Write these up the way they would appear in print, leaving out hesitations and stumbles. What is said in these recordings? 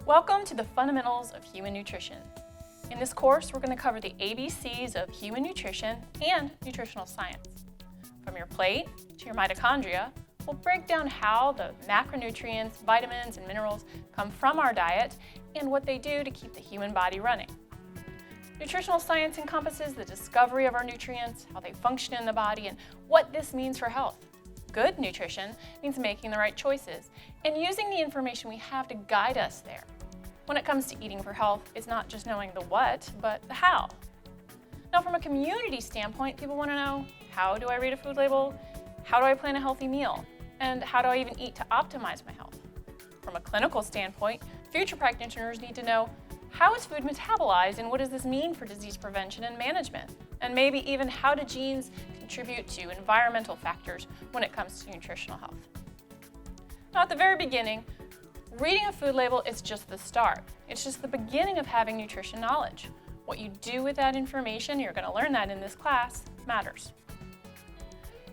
Welcome to the Fundamentals of Human Nutrition. In this course, we're going to cover the ABCs of human nutrition and nutritional science. From your plate to your mitochondria, we'll break down how the macronutrients, vitamins, and minerals come from our diet and what they do to keep the human body running. Nutritional science encompasses the discovery of our nutrients, how they function in the body, and what this means for health. Good nutrition means making the right choices and using the information we have to guide us there. When it comes to eating for health, it's not just knowing the what, but the how. Now, from a community standpoint, people want to know, how do I read a food label? How do I plan a healthy meal? And how do I even eat to optimize my health? From a clinical standpoint, future practitioners need to know, how is food metabolized and what does this mean for disease prevention and management? And maybe even how do genes contribute to environmental factors when it comes to nutritional health? Now, at the very beginning, reading a food label is just the start. It's just the beginning of having nutrition knowledge. What you do with that information, you're going to learn that in this class, matters.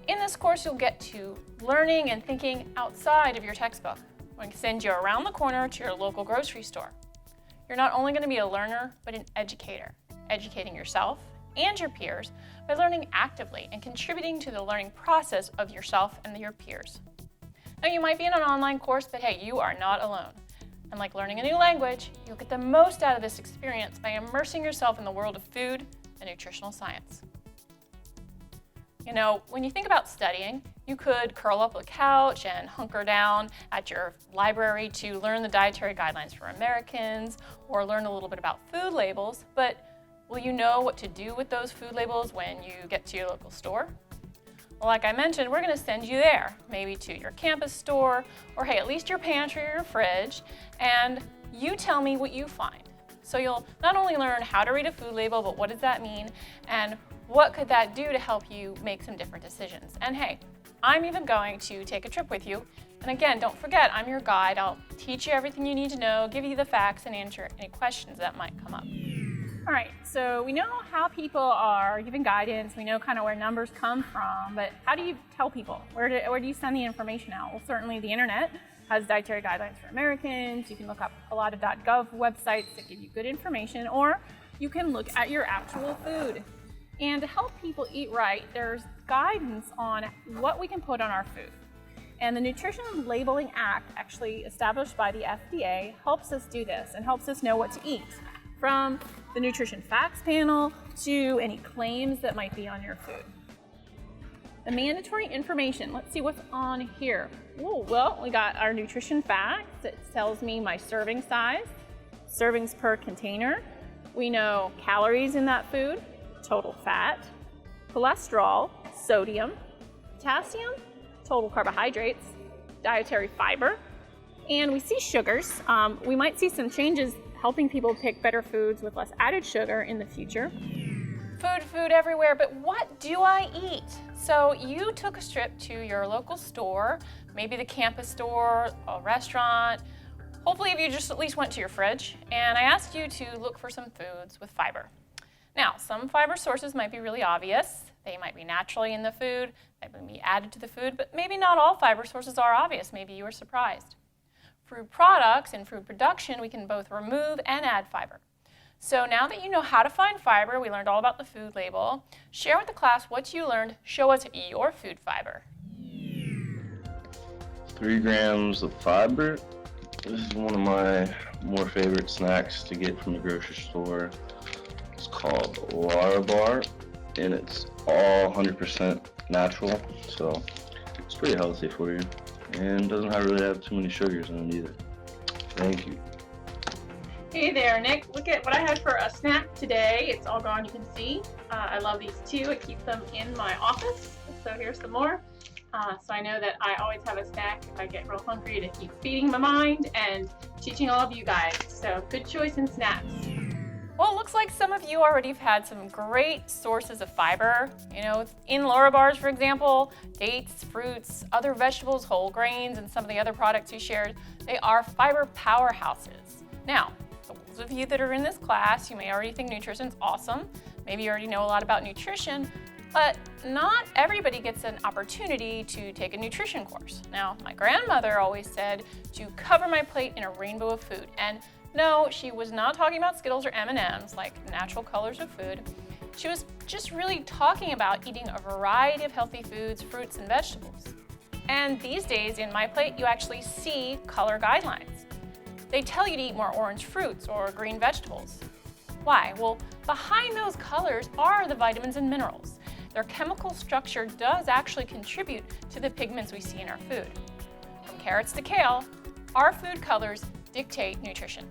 In this course, you'll get to learning and thinking outside of your textbook. We're going to send you around the corner to your local grocery store. You're not only going to be a learner, but an educator, educating yourself and your peers by learning actively and contributing to the learning process of yourself and your peers. Now, you might be in an online course, but hey, you are not alone. And like learning a new language, you'll get the most out of this experience by immersing yourself in the world of food and nutritional science. You know, when you think about studying, you could curl up on the couch and hunker down at your library to learn the dietary guidelines for Americans or learn a little bit about food labels, but will you know what to do with those food labels when you get to your local store? Well, like I mentioned, we're going to send you there, maybe to your campus store, or hey, at least your pantry or your fridge, and you tell me what you find. So you'll not only learn how to read a food label, but what does that mean, and what could that do to help you make some different decisions? And hey, I'm even going to take a trip with you. And again, don't forget, I'm your guide. I'll teach you everything you need to know, give you the facts, and answer any questions that might come up. All right, so we know how people are given guidance. We know kind of where numbers come from, but how do you tell people? Where do you send the information out? Well, certainly the internet has dietary guidelines for Americans. You can look up a lot of .gov websites that give you good information, or you can look at your actual food. And to help people eat right, there's guidance on what we can put on our food. And the Nutrition Labeling Act, actually established by the FDA, helps us do this and helps us know what to eat. From the nutrition facts panel to any claims that might be on your food. The mandatory information, let's see what's on here. Ooh, well, we got our nutrition facts. It tells me my serving size, servings per container. We know calories in that food, total fat, cholesterol, sodium, potassium, total carbohydrates, dietary fiber, and we see sugars. We might see some changes helping people pick better foods with less added sugar in the future. Food everywhere, but what do I eat? So you took a trip to your local store, maybe the campus store, a restaurant. Hopefully you just at least went to your fridge, and I asked you to look for some foods with fiber. Now, some fiber sources might be really obvious. They might be naturally in the food, they might be added to the food, but maybe not all fiber sources are obvious. Maybe you were surprised. Food products and food production, we can both remove and add fiber. So now that you know how to find fiber, we learned all about the food label. Share with the class what you learned. Show us your food fiber. 3 grams of fiber. This is one of my more favorite snacks to get from the grocery store. It's called Larabar, and it's all 100% natural, so it's pretty healthy for you. And doesn't really have too many sugars in it either. Thank you. Hey there, Nick. Look at what I had for a snack today. It's all gone, you can see. I love these too. I keep them in my office. So here's some more. So I know that I always have a snack if I get real hungry to keep feeding my mind and teaching all of you guys. So good choice in snacks. Well, it looks like some of you already have had some great sources of fiber. You know, in Larabars, for example, dates, fruits, other vegetables, whole grains, and some of the other products you shared, they are fiber powerhouses. Now, those of you that are in this class, you may already think nutrition's awesome. Maybe you already know a lot about nutrition, but not everybody gets an opportunity to take a nutrition course. Now, my grandmother always said to cover my plate in a rainbow of food, and No, she was not talking about Skittles or M&Ms, like natural colors of food. She was just really talking about eating a variety of healthy foods, fruits, and vegetables. And these days in My Plate, you actually see color guidelines. They tell you to eat more orange fruits or green vegetables. Why? Well, behind those colors are the vitamins and minerals. Their chemical structure does actually contribute to the pigments we see in our food. From carrots to kale, our food colors dictate nutrition.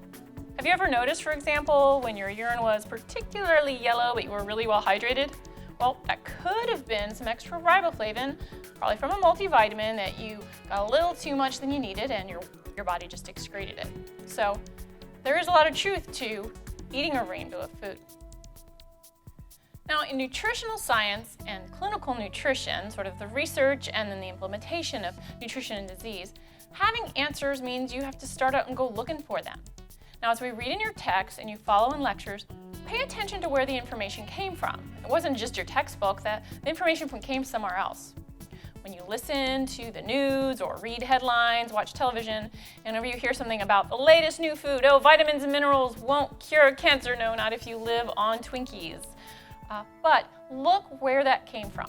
Have you ever noticed, for example, when your urine was particularly yellow but you were really well hydrated? Well, that could have been some extra riboflavin, probably from a multivitamin that you got a little too much than you needed and your body just excreted it. So there is a lot of truth to eating a rainbow of food. Now, in nutritional science and clinical nutrition, sort of the research and then the implementation of nutrition and disease, having answers means you have to start out and go looking for them. Now, as we read in your text and you follow in lectures, pay attention to where the information came from. It wasn't just your textbook, the information came somewhere else. When you listen to the news or read headlines, watch television, and whenever you hear something about the latest new food, oh, vitamins and minerals won't cure cancer, no, not if you live on Twinkies. But look where that came from.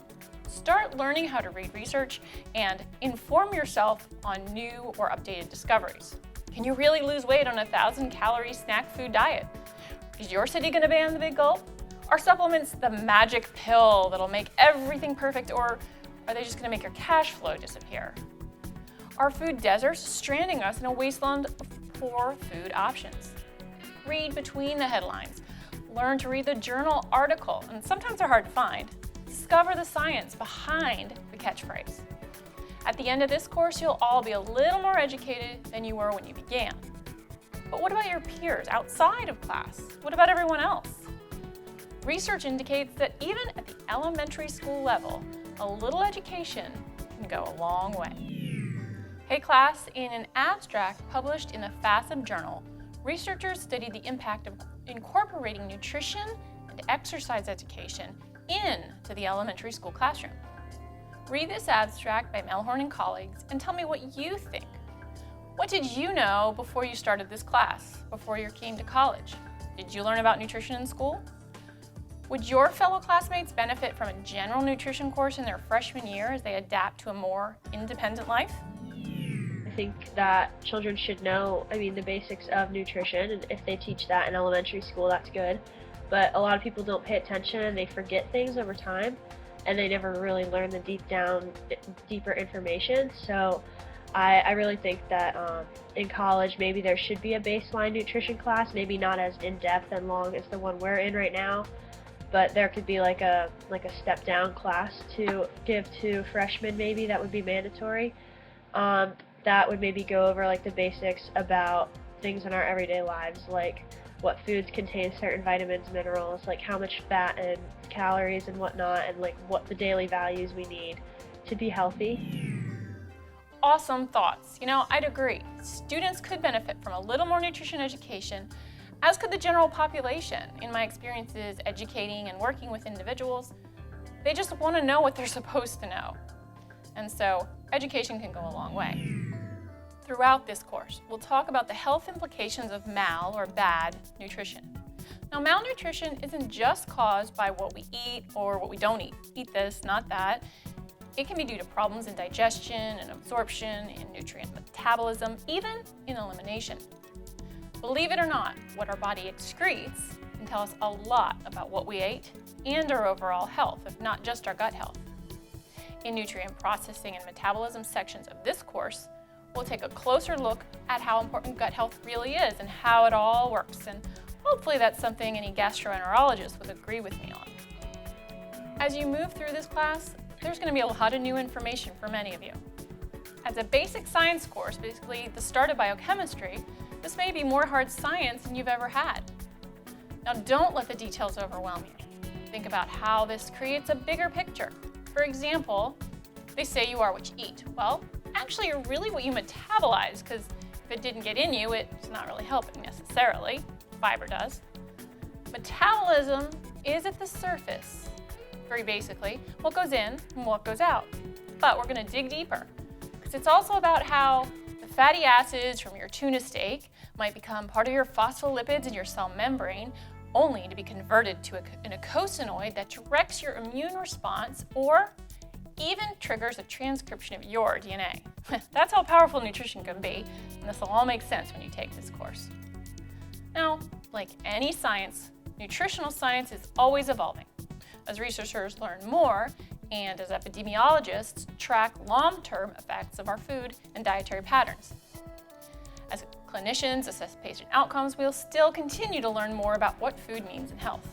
Start learning how to read research and inform yourself on new or updated discoveries. Can you really lose weight on a 1,000-calorie snack food diet? Is your city going to ban the big gulp? Are supplements the magic pill that'll make everything perfect, or are they just going to make your cash flow disappear? Are food deserts stranding us in a wasteland of poor food options? Read between the headlines. Learn to read the journal article, and sometimes they're hard to find. Discover the science behind the catchphrase. At the end of this course, you'll all be a little more educated than you were when you began. But what about your peers outside of class? What about everyone else? Research indicates that even at the elementary school level, a little education can go a long way. Hey class, in an abstract published in the FASB journal, researchers studied the impact of incorporating nutrition and exercise education into the elementary school classroom. Read this abstract by Melhorn and colleagues and tell me what you think. What did you know before you started this class, before you came to college? Did you learn about nutrition in school? Would your fellow classmates benefit from a general nutrition course in their freshman year as they adapt to a more independent life? I think that children should know, the basics of nutrition, and if they teach that in elementary school, that's good. But a lot of people don't pay attention and they forget things over time, and they never really learn the deeper information. So I really think that in college, maybe there should be a baseline nutrition class, maybe not as in-depth and long as the one we're in right now, but there could be like a step-down class to give to freshmen, maybe that would be mandatory. That would maybe go over like the basics about things in our everyday lives, like what foods contain certain vitamins, minerals, like how much fat and calories and whatnot, and like what the daily values we need to be healthy. Awesome thoughts. I'd agree. Students could benefit from a little more nutrition education, as could the general population. In my experiences educating and working with individuals, they just want to know what they're supposed to know. And so education can go a long way. Throughout this course, we'll talk about the health implications of or bad nutrition. Now, malnutrition isn't just caused by what we eat or what we don't eat. Eat this, not that. It can be due to problems in digestion and absorption, in nutrient metabolism, even in elimination. Believe it or not, what our body excretes can tell us a lot about what we ate and our overall health, if not just our gut health. In nutrient processing and metabolism sections of this course, we'll take a closer look at how important gut health really is and how it all works, and hopefully that's something any gastroenterologist would agree with me on. As you move through this class, there's going to be a lot of new information for many of you. As a basic science course, basically the start of biochemistry, this may be more hard science than you've ever had. Now, don't let the details overwhelm you. Think about how this creates a bigger picture. For example, they say you are what you eat. Well, actually, you're really what you metabolize, because if it didn't get in you, it's not really helping necessarily. Fiber does. Metabolism is at the surface, very basically, what goes in and what goes out. But we're going to dig deeper, because it's also about how the fatty acids from your tuna steak might become part of your phospholipids in your cell membrane, only to be converted to an eicosanoid that directs your immune response or even triggers a transcription of your DNA. That's how powerful nutrition can be, and this will all make sense when you take this course. Now, like any science, nutritional science is always evolving. As researchers learn more, and as epidemiologists track long-term effects of our food and dietary patterns. As clinicians assess patient outcomes, we'll still continue to learn more about what food means in health.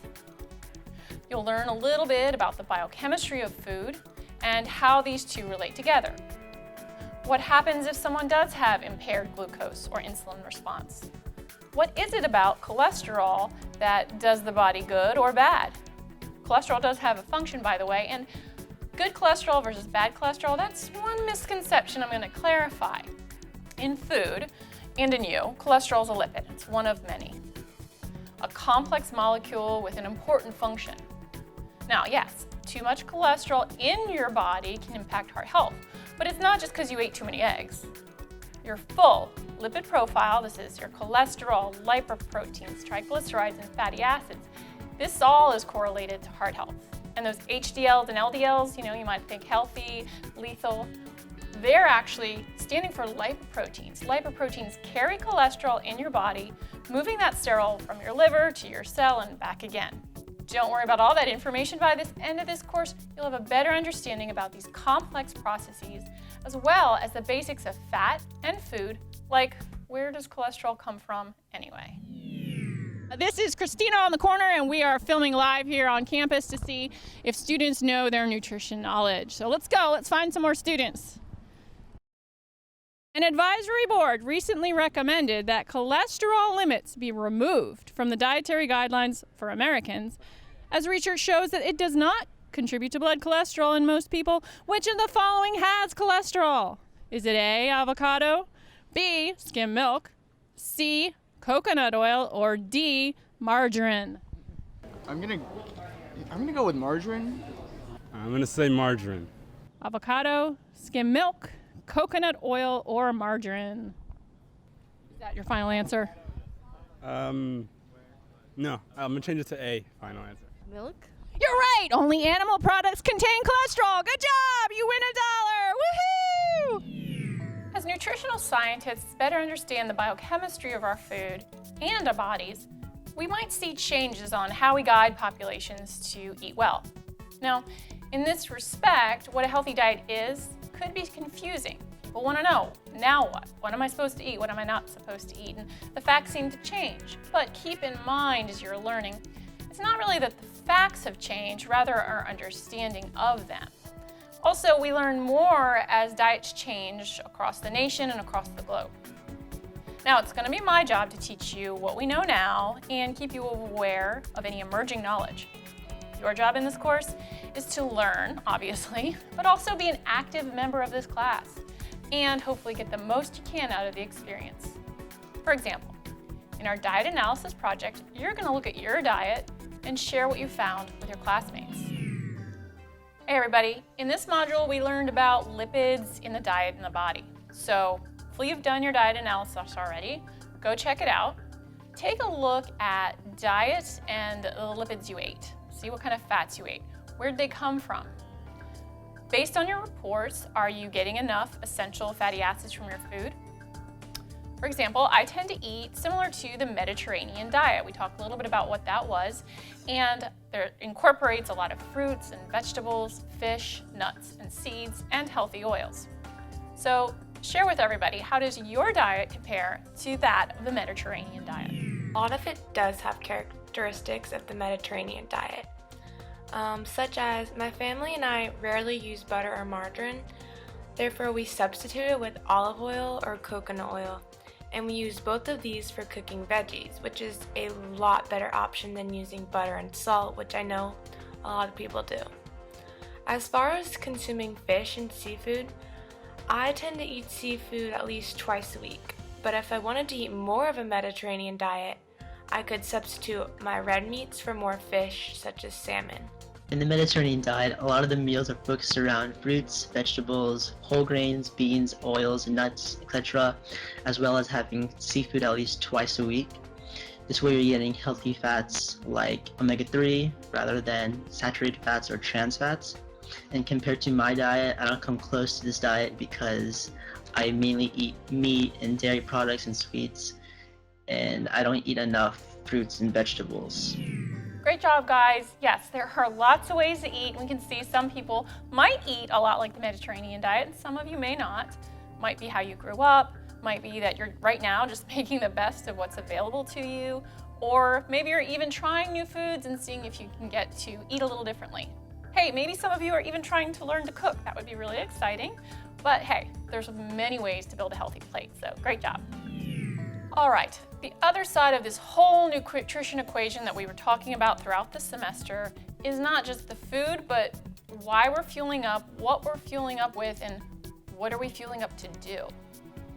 You'll learn a little bit about the biochemistry of food and how these two relate together. What happens if someone does have impaired glucose or insulin response? What is it about cholesterol that does the body good or bad? Cholesterol does have a function, by the way, and good cholesterol versus bad cholesterol, that's one misconception I'm going to clarify. In food, and in you, cholesterol is a lipid. It's one of many. A complex molecule with an important function. Now, yes, too much cholesterol in your body can impact heart health, but it's not just because you ate too many eggs. Your full lipid profile, this is your cholesterol, lipoproteins, triglycerides, and fatty acids, this all is correlated to heart health. And those HDLs and LDLs, you might think healthy, lethal, they're actually standing for lipoproteins. Lipoproteins carry cholesterol in your body, moving that sterol from your liver to your cell and back again. Don't worry about all that information. By the end of this course, you'll have a better understanding about these complex processes, as well as the basics of fat and food, like where does cholesterol come from anyway? This is Christina on the corner, and we are filming live here on campus to see if students know their nutrition knowledge. So let's go, let's find some more students. An advisory board recently recommended that cholesterol limits be removed from the dietary guidelines for Americans, as research shows that it does not contribute to blood cholesterol in most people. Which of the following has cholesterol? Is it A, avocado, B, skim milk, C, coconut oil, or D, margarine? I'm gonna go with margarine. I'm gonna say margarine. Avocado, skim milk, coconut oil, or margarine? Is that your final answer? No, I'm gonna change it to A, final answer. Milk? You're right! Only animal products contain cholesterol. Good job! You win $1! Woohoo! As nutritional scientists better understand the biochemistry of our food and our bodies, we might see changes on how we guide populations to eat well. Now, in this respect, what a healthy diet is could be confusing. People want to know, now what? What am I supposed to eat? What am I not supposed to eat? And the facts seem to change. But keep in mind as you're learning, it's not really that the facts have changed, rather our understanding of them. Also, we learn more as diets change across the nation and across the globe. Now, it's going to be my job to teach you what we know now and keep you aware of any emerging knowledge. Your job in this course is to learn, obviously, but also be an active member of this class and hopefully get the most you can out of the experience. For example, in our diet analysis project, you're going to look at your diet and share what you found with your classmates. Hey everybody, in this module we learned about lipids in the diet and the body. So hopefully you've done your diet analysis already. Go check it out. Take a look at diet and the lipids you ate. See what kind of fats you ate. Where'd they come from? Based on your reports, are you getting enough essential fatty acids from your food? For example, I tend to eat similar to the Mediterranean diet. We talked a little bit about what that was, and it incorporates a lot of fruits and vegetables, fish, nuts, and seeds, and healthy oils. So share with everybody, how does your diet compare to that of the Mediterranean diet? A lot of it does have characteristics of the Mediterranean diet, such as my family and I rarely use butter or margarine. Therefore, we substitute it with olive oil or coconut oil, and we use both of these for cooking veggies, which is a lot better option than using butter and salt, which I know a lot of people do. As far as consuming fish and seafood, I tend to eat seafood at least twice a week, but if I wanted to eat more of a Mediterranean diet, I could substitute my red meats for more fish, such as salmon. In the Mediterranean diet, a lot of the meals are focused around fruits, vegetables, whole grains, beans, oils, nuts, etc., as well as having seafood at least twice a week. This way you're getting healthy fats like omega-3 rather than saturated fats or trans fats. And compared to my diet, I don't come close to this diet because I mainly eat meat and dairy products and sweets, and I don't eat enough fruits and vegetables. Great job, guys. Yes, there are lots of ways to eat. We can see some people might eat a lot like the Mediterranean diet, and some of you may not. Might be how you grew up, might be that you're right now just making the best of what's available to you, or maybe you're even trying new foods and seeing if you can get to eat a little differently. Hey, maybe some of you are even trying to learn to cook. That would be really exciting. But hey, there's many ways to build a healthy plate, so great job. All right, the other side of this whole nutrition equation that we were talking about throughout the semester is not just the food, but why we're fueling up, what we're fueling up with, and what are we fueling up to do,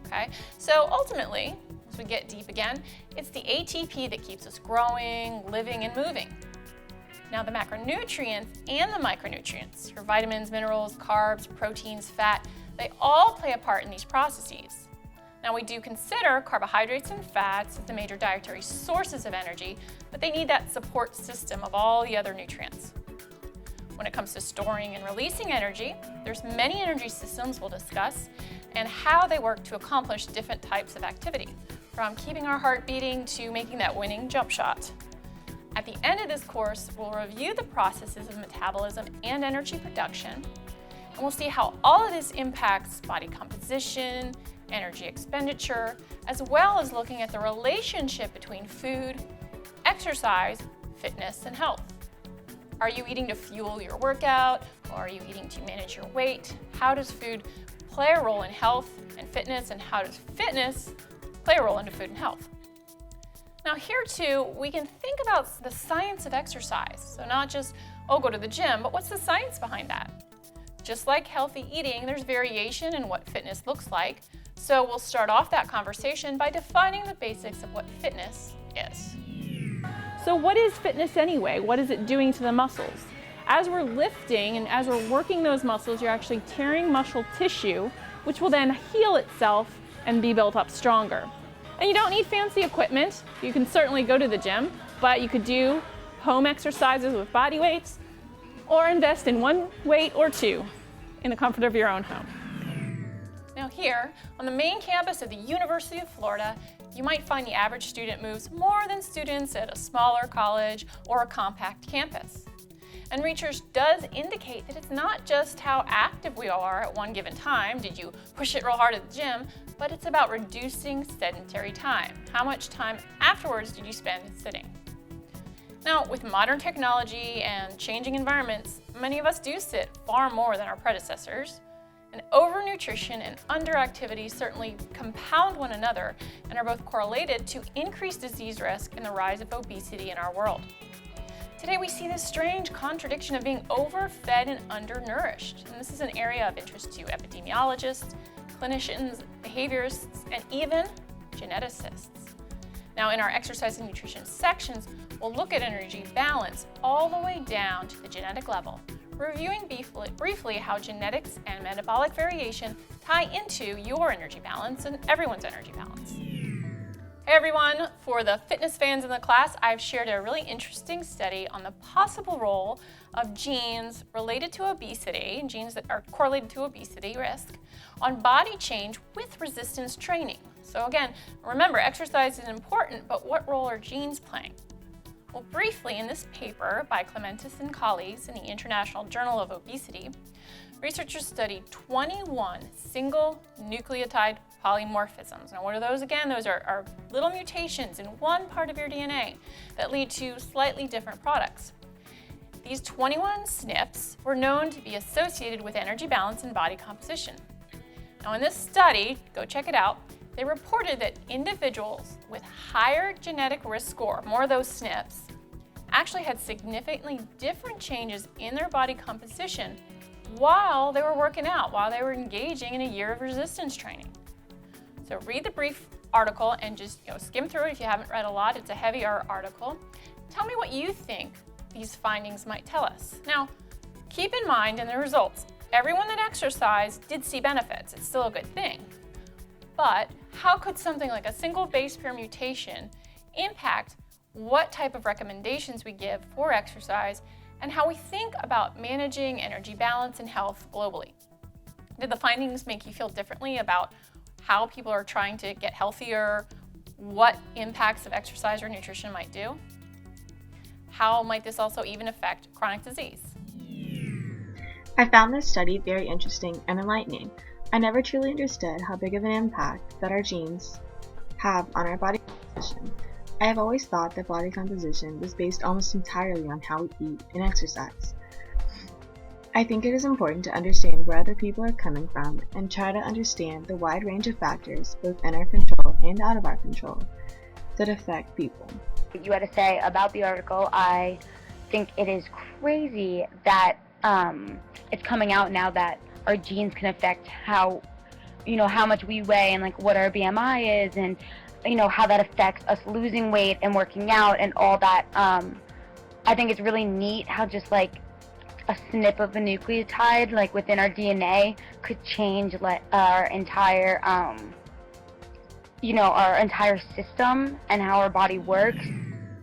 okay? So ultimately, as we get deep again, it's the ATP that keeps us growing, living, and moving. Now the macronutrients and the micronutrients, your vitamins, minerals, carbs, proteins, fat, they all play a part in these processes. Now we do consider carbohydrates and fats as the major dietary sources of energy, but they need that support system of all the other nutrients. When it comes to storing and releasing energy, there's many energy systems we'll discuss and how they work to accomplish different types of activity, from keeping our heart beating to making that winning jump shot. At the end of this course, we'll review the processes of metabolism and energy production, and we'll see how all of this impacts body composition, energy expenditure, as well as looking at the relationship between food, exercise, fitness, and health. Are you eating to fuel your workout, or are you eating to manage your weight? How does food play a role in health and fitness, and how does fitness play a role into food and health? Now here too, we can think about the science of exercise. So not just, oh, go to the gym, but what's the science behind that? Just like healthy eating, there's variation in what fitness looks like. So we'll start off that conversation by defining the basics of what fitness is. So what is fitness anyway? What is it doing to the muscles? As we're lifting and as we're working those muscles, you're actually tearing muscle tissue, which will then heal itself and be built up stronger. And you don't need fancy equipment. You can certainly go to the gym, but you could do home exercises with body weights or invest in one weight or two in the comfort of your own home. Now here, on the main campus of the University of Florida, you might find the average student moves more than students at a smaller college or a compact campus. And research does indicate that it's not just how active we are at one given time, did you push it real hard at the gym, but it's about reducing sedentary time. How much time afterwards did you spend sitting? Now, with modern technology and changing environments, many of us do sit far more than our predecessors. And overnutrition and underactivity certainly compound one another and are both correlated to increased disease risk and the rise of obesity in our world. Today we see this strange contradiction of being overfed and undernourished. And this is an area of interest to epidemiologists, clinicians, behaviorists, and even geneticists. Now in our exercise and nutrition sections, we'll look at energy balance all the way down to the genetic level, reviewing briefly how genetics and metabolic variation tie into your energy balance and everyone's energy balance. Hey everyone, for the fitness fans in the class, I've shared a really interesting study on the possible role of genes related to obesity, genes that are correlated to obesity risk, on body change with resistance training. So again, remember, exercise is important, but what role are genes playing? Well, briefly, in this paper by Clementis and colleagues in the International Journal of Obesity, researchers studied 21 single nucleotide polymorphisms. Now, what are those again? Those are little mutations in one part of your DNA that lead to slightly different products. These 21 SNPs were known to be associated with energy balance and body composition. Now, in this study, go check it out, they reported that individuals with higher genetic risk score, more of those SNPs, actually had significantly different changes in their body composition while they were working out, while they were engaging in a year of resistance training. So read the brief article and just skim through it if you haven't read a lot. It's a heavier article. Tell me what you think these findings might tell us. Now, keep in mind in the results, everyone that exercised did see benefits. It's still a good thing. But how could something like a single base pair mutation impact what type of recommendations we give for exercise and how we think about managing energy balance and health globally? Did the findings make you feel differently about how people are trying to get healthier, what impacts of exercise or nutrition might do? How might this also even affect chronic disease? I found this study very interesting and enlightening. I never truly understood how big of an impact that our genes have on our body composition. I have always thought that body composition was based almost entirely on how we eat and exercise. I think it is important to understand where other people are coming from and try to understand the wide range of factors, both in our control and out of our control, that affect people. You had to say about the article, I think it is crazy that it's coming out now that our genes can affect how much we weigh and like what our BMI is, and how that affects us losing weight and working out and all that. I think it's really neat how just like a snip of a nucleotide like within our DNA could change our entire our entire system and how our body works.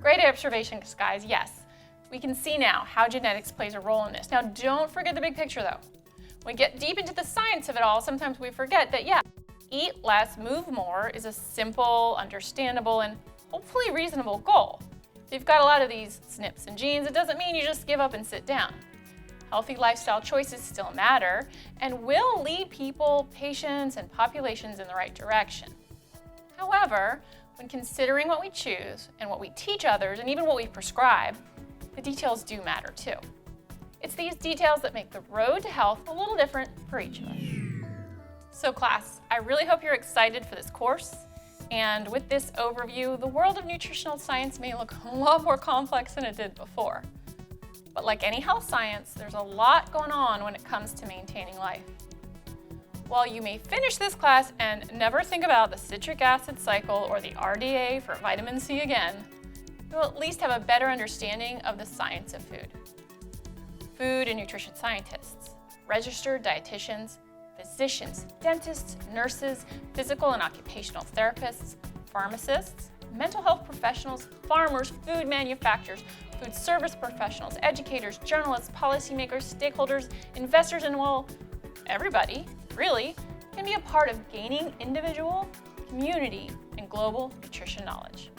Great observations, guys. Yes, we can see now how genetics plays a role in this. Now, don't forget the big picture, though. When we get deep into the science of it all, sometimes we forget that, yeah, eat less, move more is a simple, understandable, and hopefully reasonable goal. If you've got a lot of these SNPs and genes, it doesn't mean you just give up and sit down. Healthy lifestyle choices still matter and will lead people, patients, and populations in the right direction. However, when considering what we choose and what we teach others and even what we prescribe, the details do matter too. It's these details that make the road to health a little different for each of us. So class, I really hope you're excited for this course. And with this overview, the world of nutritional science may look a lot more complex than it did before. But like any health science, there's a lot going on when it comes to maintaining life. While you may finish this class and never think about the citric acid cycle or the RDA for vitamin C again, you'll at least have a better understanding of the science of food. Food and nutrition scientists, registered dietitians, physicians, dentists, nurses, physical and occupational therapists, pharmacists, mental health professionals, farmers, food manufacturers, food service professionals, educators, journalists, policymakers, stakeholders, investors, and well, everybody, really, can be a part of gaining individual, community, and global nutrition knowledge.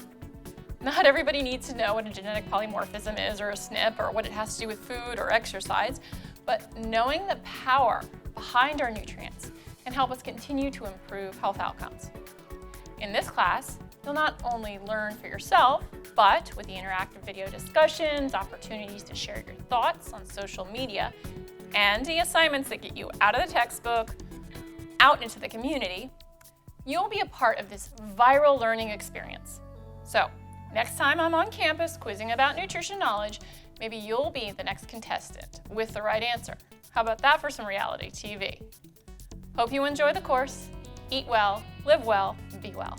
Not everybody needs to know what a genetic polymorphism is or a SNP or what it has to do with food or exercise, but knowing the power behind our nutrients can help us continue to improve health outcomes. In this class, you'll not only learn for yourself, but with the interactive video discussions, opportunities to share your thoughts on social media, and the assignments that get you out of the textbook, out into the community, you'll be a part of this viral learning experience. So, next time I'm on campus quizzing about nutrition knowledge, maybe you'll be the next contestant with the right answer. How about that for some reality TV? Hope you enjoy the course. Eat well, live well, and be well.